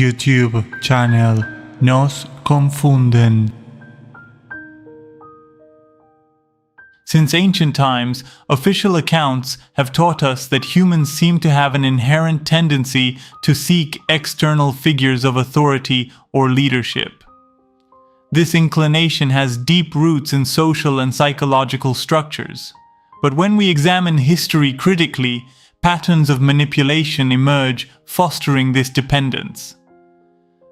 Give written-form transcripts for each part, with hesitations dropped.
YouTube channel Nos Confunden. Since ancient times, official accounts have taught us that humans seem to have an inherent tendency to seek external figures of authority or leadership. This inclination has deep roots in social and psychological structures. But when we examine history critically, patterns of manipulation emerge, fostering this dependence.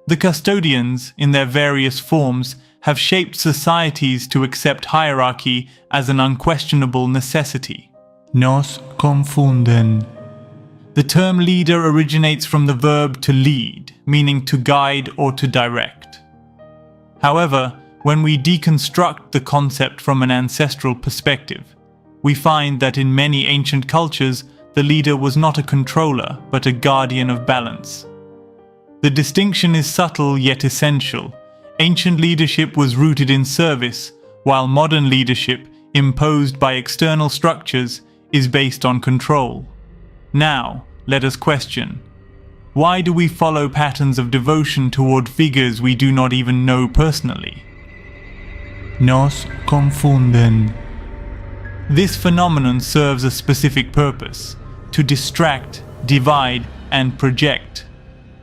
The custodians, in their various forms, have shaped societies to accept hierarchy as an unquestionable necessity. Nos confunden. The term leader originates from the verb to lead, meaning to guide or to direct. However, when we deconstruct the concept from an ancestral perspective, we find that in many ancient cultures, the leader was not a controller, but a guardian of balance. The distinction is subtle yet essential. Ancient leadership was rooted in service, while modern leadership, imposed by external structures, is based on control. Now, let us question: why do we follow patterns of devotion toward figures we do not even know personally? Nos confunden. This phenomenon serves a specific purpose: to distract, divide, and project.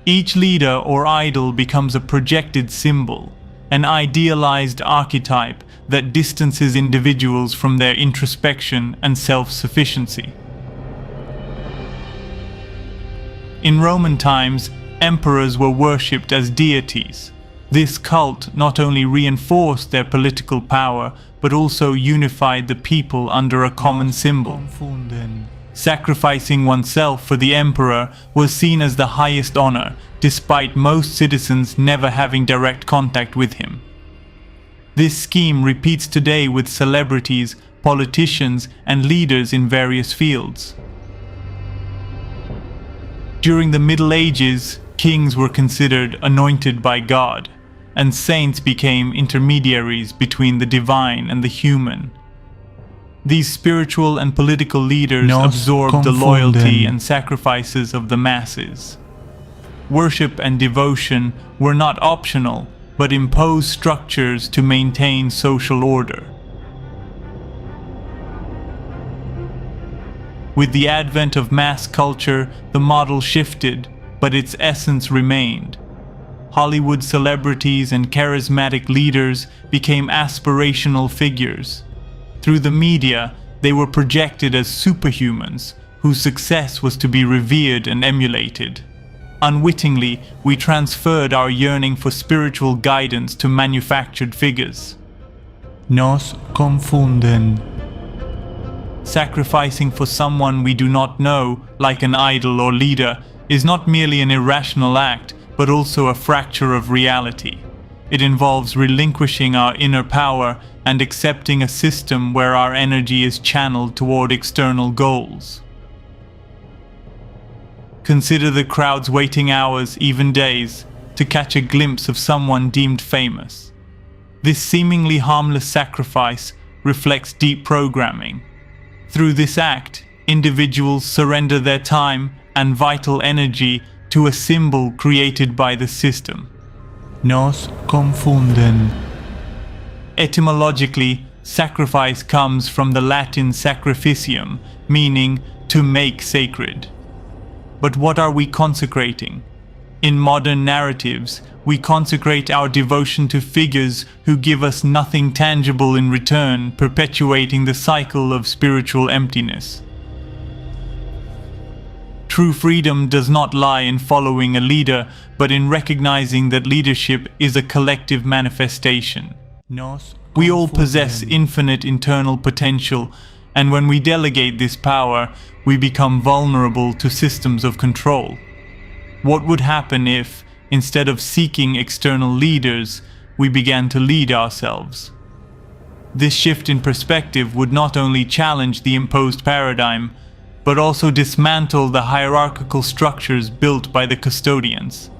Each leader or idol becomes a projected symbol, an idealized archetype that distances individuals from their introspection and self-sufficiency. In Roman times, emperors were worshipped as deities. This cult not only reinforced their political power, but also unified the people under a common symbol. Sacrificing oneself for the emperor was seen as the highest honor, despite most citizens never having direct contact with him. This scheme repeats today with celebrities, politicians, and leaders in various fields. During the Middle Ages, kings were considered anointed by God, and saints became intermediaries between the divine and the human. These spiritual and political leaders absorbed the loyalty and sacrifices of the masses. Worship and devotion were not optional, but imposed structures to maintain social order. With the advent of mass culture, the model shifted, but its essence remained. Hollywood celebrities and charismatic leaders became aspirational figures. Through the media, they were projected as superhumans, whose success was to be revered and emulated. Unwittingly, we transferred our yearning for spiritual guidance to manufactured figures. Nos confunden. Sacrificing for someone we do not know, like an idol or leader, is not merely an irrational act, but also a fracture of reality. It involves relinquishing our inner power and accepting a system where our energy is channeled toward external goals. Consider the crowds waiting hours, even days, to catch a glimpse of someone deemed famous. This seemingly harmless sacrifice reflects deep programming. Through this act, individuals surrender their time and vital energy to a symbol created by the system. Nos confunden. Etymologically, sacrifice comes from the Latin sacrificium, meaning to make sacred. But what are we consecrating? In modern narratives, we consecrate our devotion to figures who give us nothing tangible in return, perpetuating the cycle of spiritual emptiness. True freedom does not lie in following a leader, but in recognizing that leadership is a collective manifestation. We all possess infinite internal potential, and when we delegate this power, we become vulnerable to systems of control. What would happen if, instead of seeking external leaders, we began to lead ourselves? This shift in perspective would not only challenge the imposed paradigm, but also dismantle the hierarchical structures built by the custodians.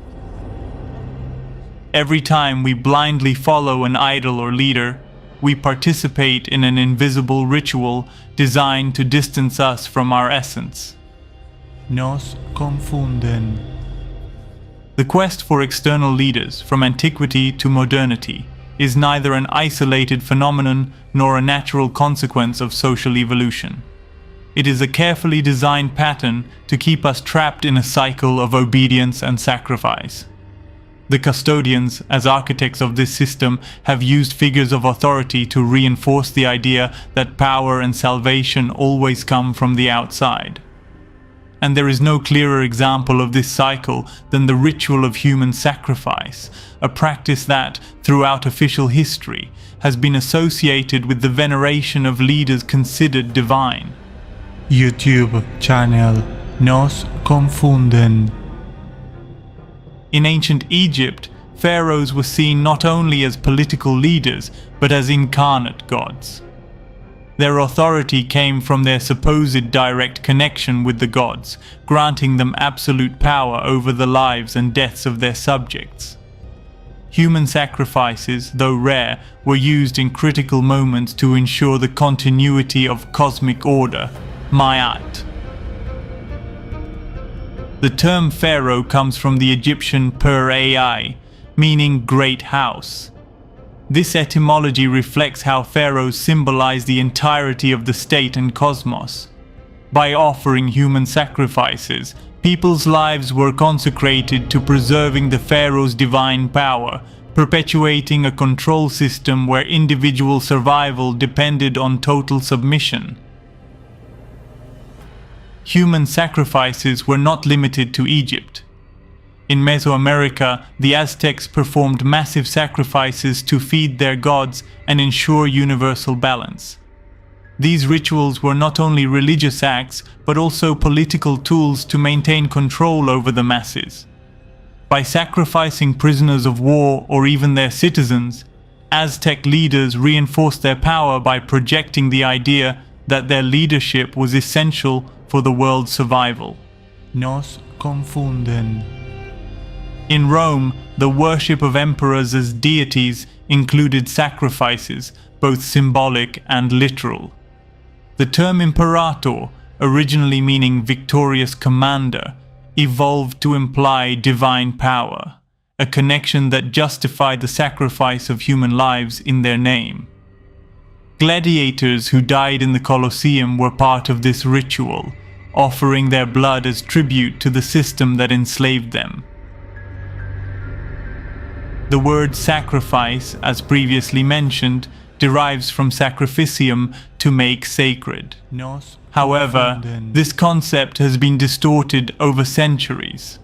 Every time we blindly follow an idol or leader, we participate in an invisible ritual designed to distance us from our essence. Nos confunden. The quest for external leaders, from antiquity to modernity, is neither an isolated phenomenon nor a natural consequence of social evolution. It is a carefully designed pattern to keep us trapped in a cycle of obedience and sacrifice. The custodians, as architects of this system, have used figures of authority to reinforce the idea that power and salvation always come from the outside. And there is no clearer example of this cycle than the ritual of human sacrifice, a practice that, throughout official history, has been associated with the veneration of leaders considered divine. YouTube channel Nos Confunden. In ancient Egypt, pharaohs were seen not only as political leaders, but as incarnate gods. Their authority came from their supposed direct connection with the gods, granting them absolute power over the lives and deaths of their subjects. Human sacrifices, though rare, were used in critical moments to ensure the continuity of cosmic order, Ma'at. The term pharaoh comes from the Egyptian Per-ai, meaning great house. This etymology reflects how pharaohs symbolize the entirety of the state and cosmos. By offering human sacrifices, people's lives were consecrated to preserving the pharaoh's divine power, perpetuating a control system where individual survival depended on total submission. Human sacrifices were not limited to Egypt. In Mesoamerica, the Aztecs performed massive sacrifices to feed their gods and ensure universal balance. These rituals were not only religious acts, but also political tools to maintain control over the masses. By sacrificing prisoners of war or even their citizens, Aztec leaders reinforced their power by projecting the idea that their leadership was essential for the world's survival. Nos Confunden. In Rome, the worship of emperors as deities included sacrifices, both symbolic and literal. The term imperator, originally meaning victorious commander, evolved to imply divine power, a connection that justified the sacrifice of human lives in their name. Gladiators who died in the Colosseum were part of this ritual, offering their blood as tribute to the system that enslaved them. The word sacrifice, as previously mentioned, derives from sacrificium, to make sacred. However, this concept has been distorted over centuries.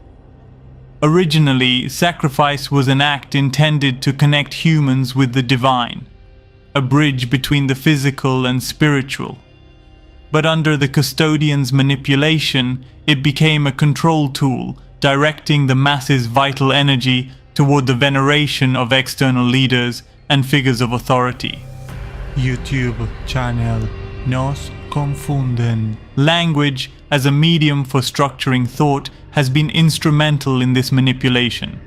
Originally, sacrifice was an act intended to connect humans with the divine, a bridge between the physical and spiritual. But under the custodian's manipulation, it became a control tool, directing the masses' vital energy toward the veneration of external leaders and figures of authority. YouTube channel Nos Confunden. Language, as a medium for structuring thought, has been instrumental in this manipulation.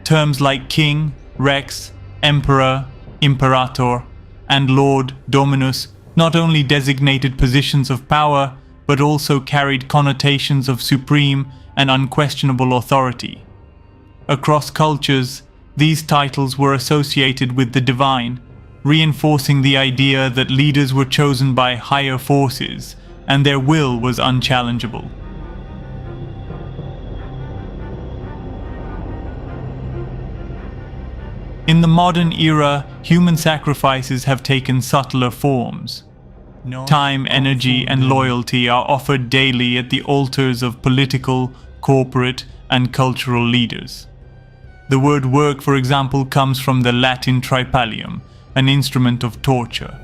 Terms like king, rex, emperor, imperator, and lord, dominus, not only designated positions of power, but also carried connotations of supreme and unquestionable authority. Across cultures, these titles were associated with the divine, reinforcing the idea that leaders were chosen by higher forces and their will was unchallengeable. In the modern era, human sacrifices have taken subtler forms. Time, energy, and loyalty are offered daily at the altars of political, corporate, and cultural leaders. The word work, for example, comes from the Latin tripalium, an instrument of torture.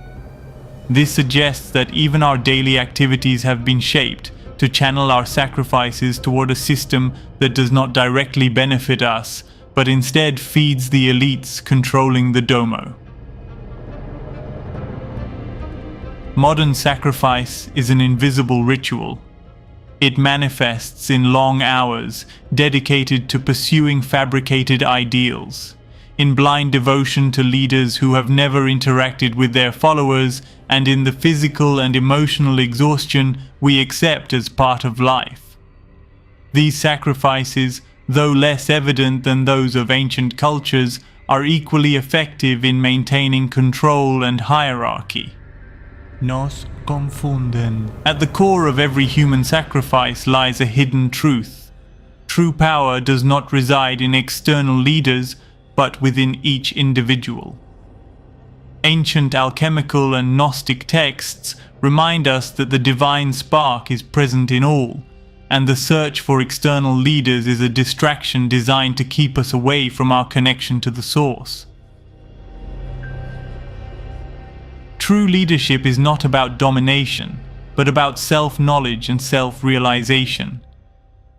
This suggests that even our daily activities have been shaped to channel our sacrifices toward a system that does not directly benefit us, but instead feeds the elites controlling the domo. Modern sacrifice is an invisible ritual. It manifests in long hours dedicated to pursuing fabricated ideals, in blind devotion to leaders who have never interacted with their followers, and in the physical and emotional exhaustion we accept as part of life. These sacrifices, though less evident than those of ancient cultures, are equally effective in maintaining control and hierarchy. Nos confunden. At the core of every human sacrifice lies a hidden truth. True power does not reside in external leaders, but within each individual. Ancient alchemical and Gnostic texts remind us that the divine spark is present in all, and the search for external leaders is a distraction designed to keep us away from our connection to the source. True leadership is not about domination, but about self-knowledge and self-realization.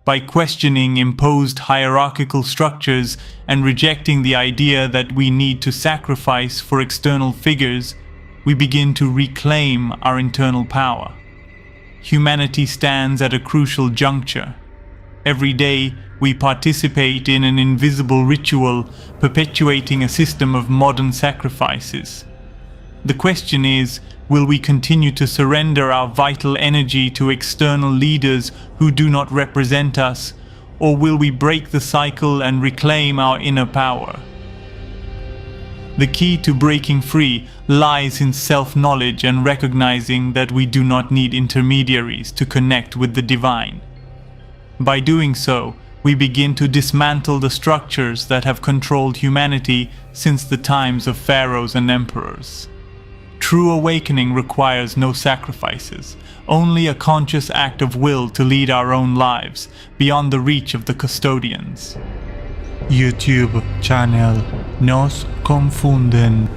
By questioning imposed hierarchical structures and rejecting the idea that we need to sacrifice for external figures, we begin to reclaim our internal power. Humanity stands at a crucial juncture. Every day, we participate in an invisible ritual, perpetuating a system of modern sacrifices. The question is, will we continue to surrender our vital energy to external leaders who do not represent us, or will we break the cycle and reclaim our inner power? The key to breaking free lies in self-knowledge and recognizing that we do not need intermediaries to connect with the divine. By doing so, we begin to dismantle the structures that have controlled humanity since the times of pharaohs and emperors. True awakening requires no sacrifices, only a conscious act of will to lead our own lives beyond the reach of the custodians. YouTube channel Nos Confunden.